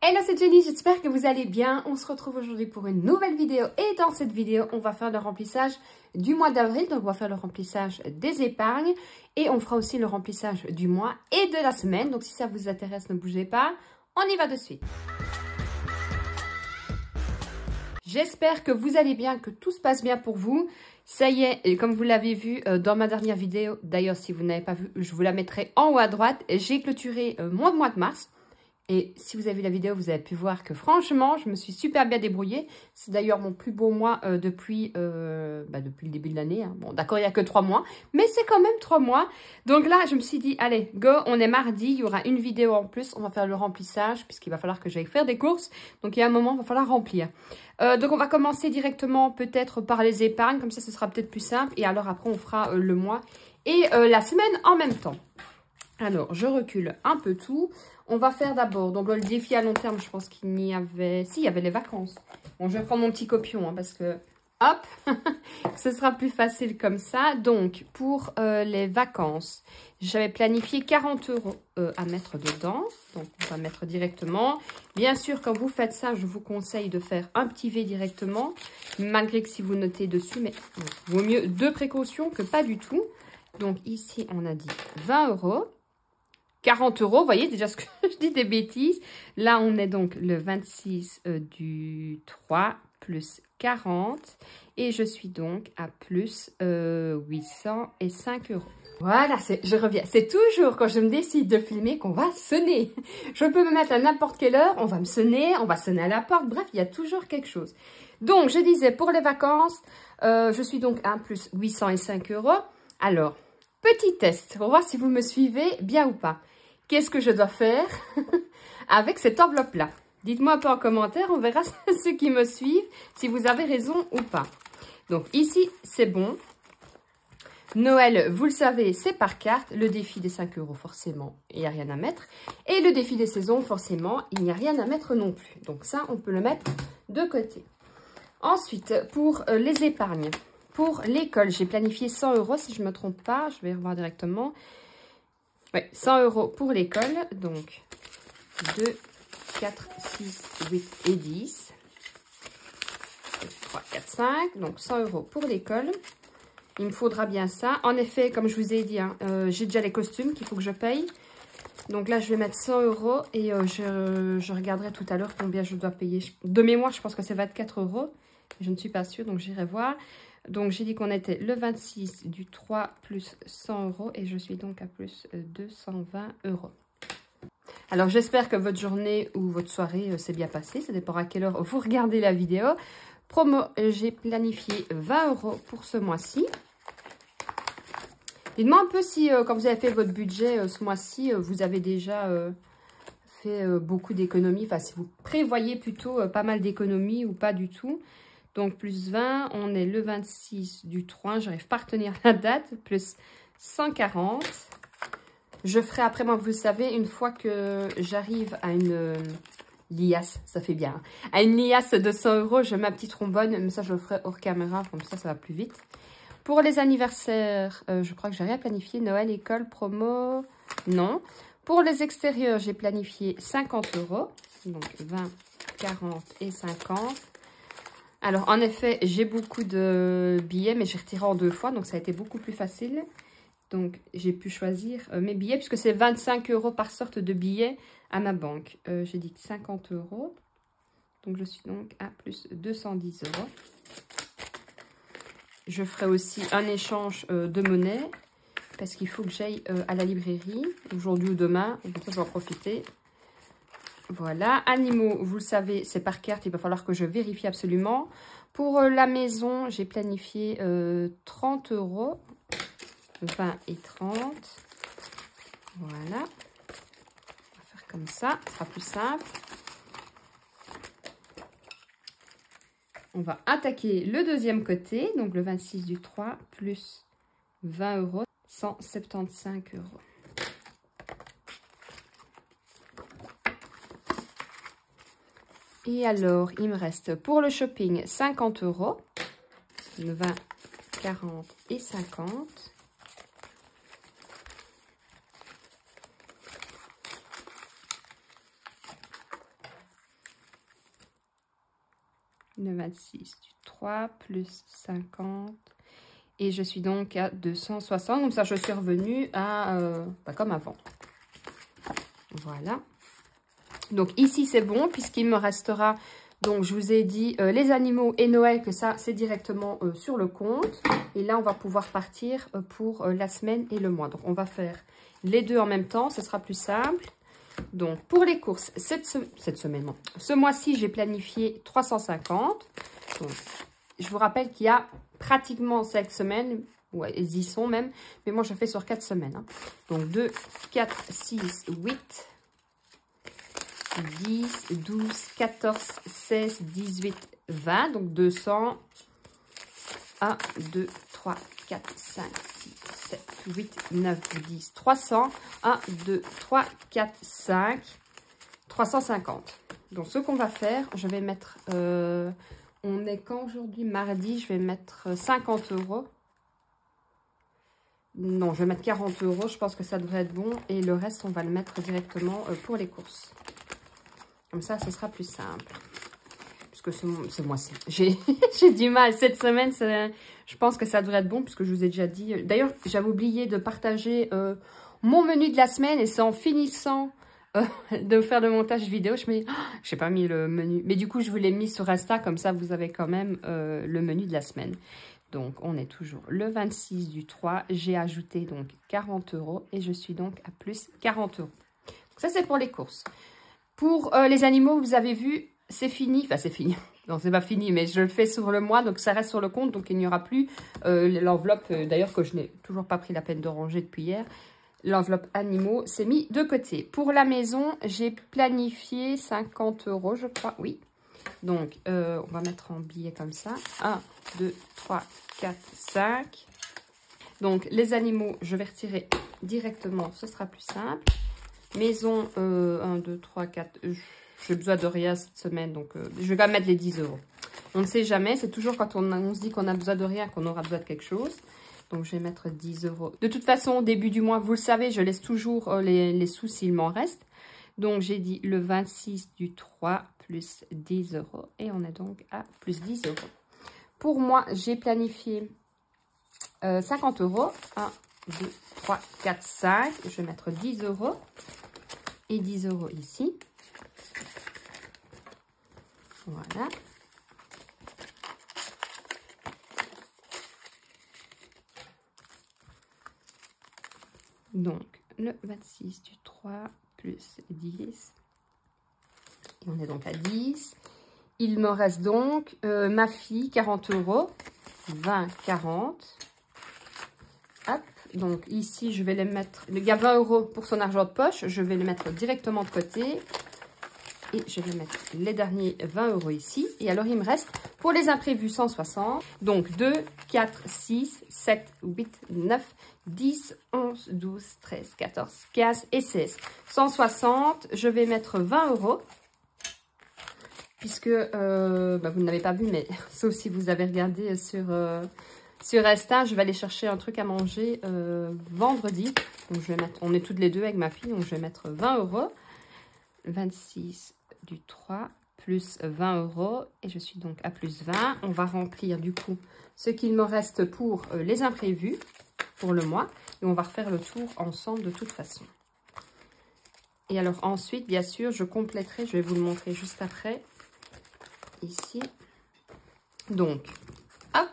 Hello, c'est Jenny, j'espère que vous allez bien. On se retrouve aujourd'hui pour une nouvelle vidéo et dans cette vidéo, on va faire le remplissage du mois d'avril. Donc, on va faire le remplissage des épargnes et on fera aussi le remplissage du mois et de la semaine. Donc, si ça vous intéresse, ne bougez pas, on y va de suite. J'espère que vous allez bien, que tout se passe bien pour vous. Ça y est, et comme vous l'avez vu dans ma dernière vidéo, d'ailleurs, si vous n'avez pas vu, je vous la mettrai en haut à droite. J'ai clôturé mon mois de mars. Et si vous avez vu la vidéo, vous avez pu voir que franchement, je me suis super bien débrouillée. C'est d'ailleurs mon plus beau mois depuis le début de l'année. Hein. Bon, d'accord, il n'y a que 3 mois, mais c'est quand même 3 mois. Donc là, je me suis dit, allez, go, on est mardi, il y aura une vidéo en plus. On va faire le remplissage, puisqu'il va falloir que j'aille faire des courses. Donc il y a un moment, il va falloir remplir. Donc on va commencer directement peut-être par les épargnes, comme ça, ce sera peut-être plus simple. Et alors après, on fera le mois et la semaine en même temps. Alors, je recule un peu tout. On va faire d'abord, donc le défi à long terme, je pense qu'il y avait... Si, il y avait les vacances. Bon, je vais prendre mon petit copion, hein, parce que, hop, ce sera plus facile comme ça. Donc, pour les vacances, j'avais planifié 40 € à mettre dedans. Donc, on va mettre directement. Bien sûr, quand vous faites ça, je vous conseille de faire un petit V directement. Malgré que si vous notez dessus, mais vaut mieux 2 précautions que pas du tout. Donc, ici, on a dit 20 €. 40 €, vous voyez déjà ce que je dis des bêtises. Là, on est donc le 26 du 3 plus 40. Et je suis donc à plus 805 €. Voilà, je reviens. C'est toujours quand je me décide de filmer qu'on va sonner. Je peux me mettre à n'importe quelle heure, on va me sonner, on va sonner à la porte. Bref, il y a toujours quelque chose. Donc, je disais, pour les vacances, je suis donc à plus 805 €. Alors, petit test pour voir si vous me suivez bien ou pas. Qu'est-ce que je dois faire avec cette enveloppe-là? Dites-moi un peu en commentaire, on verra ceux qui me suivent, si vous avez raison ou pas. Donc ici, c'est bon. Noël, vous le savez, c'est par carte. Le défi des 5 €, forcément, il n'y a rien à mettre. Et le défi des saisons, forcément, il n'y a rien à mettre non plus. Donc ça, on peut le mettre de côté. Ensuite, pour les épargnes, pour l'école, j'ai planifié 100 €, si je ne me trompe pas. Je vais revoir directement. Oui, 100 € pour l'école, donc 2, 4, 6, 8 et 10. 3, 4, 5, donc 100 € pour l'école. Il me faudra bien ça. En effet, comme je vous ai dit, hein, j'ai déjà les costumes qu'il faut que je paye. Donc là, je vais mettre 100 € et je regarderai tout à l'heure combien je dois payer. De mémoire, je pense que c'est 24 €. Je ne suis pas sûre, donc j'irai voir. Donc, j'ai dit qu'on était le 26 du 3 plus 100 € et je suis donc à plus 220 €. Alors, j'espère que votre journée ou votre soirée s'est bien passée. Ça dépend à quelle heure vous regardez la vidéo. Promo, j'ai planifié 20 € pour ce mois-ci. Dites-moi un peu si, quand vous avez fait votre budget ce mois-ci, vous avez déjà fait beaucoup d'économies. Enfin, si vous prévoyez plutôt pas mal d'économies ou pas du tout. Donc, plus 20, on est le 26 du 3. Je n'arrive pas à retenir la date. Plus 140. Je ferai après, moi, vous le savez, une fois que j'arrive à une liasse, ça fait bien, à une liasse de 100 €, je mets ma petite trombone. Mais ça, je le ferai hors caméra. Comme ça va plus vite. Pour les anniversaires, je crois que j'ai rien planifié. Noël, école, promo, non. Pour les extérieurs, j'ai planifié 50 €. Donc, 20, 40 et 50. Alors, en effet, j'ai beaucoup de billets, mais j'ai retiré en 2 fois, donc ça a été beaucoup plus facile. Donc, j'ai pu choisir mes billets, puisque c'est 25 € par sorte de billets à ma banque. J'ai dit 50 €, donc je suis donc à plus 210 €. Je ferai aussi un échange de monnaie, parce qu'il faut que j'aille à la librairie, aujourd'hui ou demain, donc ça, je vais en profiter. Voilà, animaux, vous le savez, c'est par carte, il va falloir que je vérifie absolument. Pour la maison, j'ai planifié 30 €, 20 et 30. Voilà, on va faire comme ça, ce sera plus simple. On va attaquer le deuxième côté, donc le 26 du 3 plus 20 €, 175 €. Et alors, il me reste pour le shopping 50 €, 20, 40 et 50. le 26 du 3 plus 50. Et je suis donc à 260. Comme ça, je suis revenue à comme avant. Voilà. Donc ici, c'est bon puisqu'il me restera... Donc, je vous ai dit les animaux et Noël, que ça, c'est directement sur le compte. Et là, on va pouvoir partir pour la semaine et le mois. Donc, on va faire les deux en même temps. Ce sera plus simple. Donc, pour les courses, cette semaine, non. Ce mois-ci, j'ai planifié 350. Donc, je vous rappelle qu'il y a pratiquement 5 semaines. Ouais, ils y sont même. Mais moi, je fais sur 4 semaines. Hein. Donc, 2, 4, 6, 8... 10, 12, 14, 16, 18, 20. Donc 200. 1, 2, 3, 4, 5, 6, 7, 8, 9, 10, 300. 1, 2, 3, 4, 5. 350. Donc ce qu'on va faire, je vais mettre... on est quand aujourd'hui? Mardi, je vais mettre 50 €. Non, je vais mettre 40 €. Je pense que ça devrait être bon. Et le reste, on va le mettre directement pour les courses. Comme ça, ce sera plus simple. Puisque ce mois-ci, j'ai du mal. Cette semaine, je pense que ça devrait être bon. Puisque je vous ai déjà dit... D'ailleurs, j'avais oublié de partager mon menu de la semaine. Et c'est en finissant de faire le montage vidéo. Je n'ai pas mis le menu. Mais du coup, je vous l'ai mis sur Insta. Comme ça, vous avez quand même le menu de la semaine. Donc, on est toujours le 26 du 3. J'ai ajouté donc 40 €. Et je suis donc à plus 40 €. Donc, ça, c'est pour les courses. Pour les animaux, vous avez vu, c'est fini. Enfin, c'est fini. Non, c'est pas fini, mais je le fais sur le mois. Donc, ça reste sur le compte. Donc, il n'y aura plus l'enveloppe. D'ailleurs, que je n'ai toujours pas pris la peine de ranger depuis hier. L'enveloppe animaux, c'est mis de côté. Pour la maison, j'ai planifié 50 €, je crois. Oui. Donc, on va mettre en billets comme ça. 1, 2, 3, 4, 5. Donc, les animaux, je vais retirer directement. Ce sera plus simple. Maison, 1, 2, 3, 4. J'ai besoin de rien cette semaine. Donc, je vais quand même mettre les 10 €. On ne sait jamais. C'est toujours quand on se dit qu'on a besoin de rien qu'on aura besoin de quelque chose. Donc, je vais mettre 10 €. De toute façon, au début du mois, vous le savez, je laisse toujours les sous s'il m'en reste. Donc, j'ai dit le 26 du 3 plus 10 €. Et on est donc à plus 10 €. Pour moi, j'ai planifié 50 €. 1, 2, 3, 4, 5. Je vais mettre 10 €. Et 10 € ici. Voilà. Donc, le 26 du 3 plus 10. Et on est donc à 10. Il me reste donc ma fille, 40 €. 20, 40. Hop. Donc, ici, je vais les mettre... Il y a 20 € pour son argent de poche. Je vais les mettre directement de côté. Et je vais mettre les derniers 20 € ici. Et alors, il me reste, pour les imprévus, 160. Donc, 2, 4, 6, 7, 8, 9, 10, 11, 12, 13, 14, 15 et 16. 160. Je vais mettre 20 €. Puisque, vous ne l'avez pas vu, mais sauf si vous avez regardé sur Insta, je vais aller chercher un truc à manger vendredi. Donc, je vais mettre, on est toutes les deux avec ma fille, donc je vais mettre 20 €. 26 du 3 plus 20 € et je suis donc à plus 20. On va remplir du coup ce qu'il me reste pour les imprévus pour le mois et on va refaire le tour ensemble de toute façon. Et alors ensuite, bien sûr, je compléterai, je vais vous le montrer juste après, ici. Donc, hop,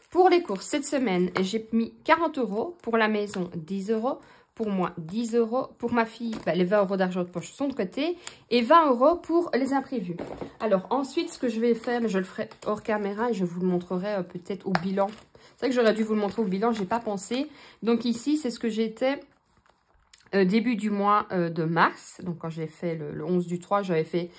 pour les courses cette semaine, j'ai mis 40 €, pour la maison 10 €. Pour moi, 10 €. Pour ma fille, les 20 € d'argent de poche sont de côté. Et 20 € pour les imprévus. Alors, ensuite, ce que je vais faire, mais je le ferai hors caméra et je vous le montrerai peut-être au bilan. C'est vrai que j'aurais dû vous le montrer au bilan, je n'ai pas pensé. Donc ici, c'est ce que j'étais début du mois de mars. Donc, quand j'ai fait le 11 du 3, j'avais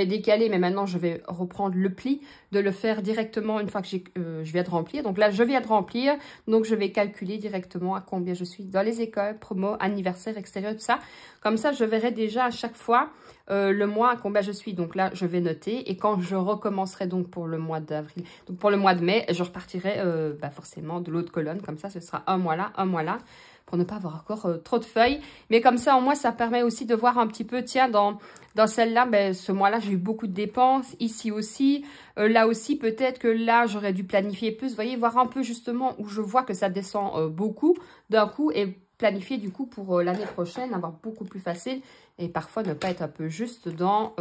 décalé, mais maintenant, je vais reprendre le pli, de le faire directement une fois que je viens de remplir. Donc là, je viens de remplir, donc je vais calculer directement à combien je suis dans les écoles, promo, anniversaire, extérieur, tout ça. Comme ça, je verrai déjà à chaque fois le mois à combien je suis. Donc là, je vais noter. Et quand je recommencerai donc pour le mois d'avril, donc pour le mois de mai, je repartirai forcément de l'autre colonne. Comme ça, ce sera un mois là, un mois là. pour ne pas avoir encore trop de feuilles. Mais comme ça, au moins, ça permet aussi de voir un petit peu, tiens, dans celle-là, ben, ce mois-là, j'ai eu beaucoup de dépenses. Ici aussi, là aussi, peut-être que là, j'aurais dû planifier plus. Vous voyez, voir un peu justement où je vois que ça descend beaucoup d'un coup et planifier du coup pour l'année prochaine, avoir beaucoup plus facile et parfois ne pas être un peu juste dans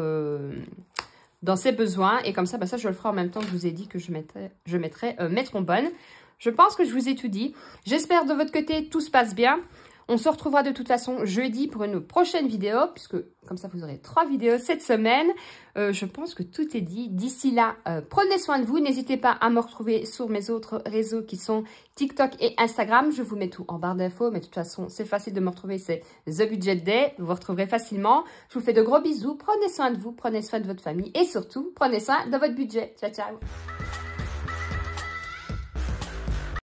ses besoins. Et comme ça, ben ça, je le ferai en même temps que je vous ai dit que je mettrai Maître Bonne. Je pense que je vous ai tout dit. J'espère de votre côté, tout se passe bien. On se retrouvera de toute façon jeudi pour une prochaine vidéo, puisque comme ça, vous aurez 3 vidéos cette semaine. Je pense que tout est dit. D'ici là, prenez soin de vous. N'hésitez pas à me retrouver sur mes autres réseaux qui sont TikTok et Instagram. Je vous mets tout en barre d'infos, mais de toute façon, c'est facile de me retrouver. C'est The Budget Day. Vous vous retrouverez facilement. Je vous fais de gros bisous. Prenez soin de vous, prenez soin de votre famille et surtout, prenez soin de votre budget. Ciao, ciao.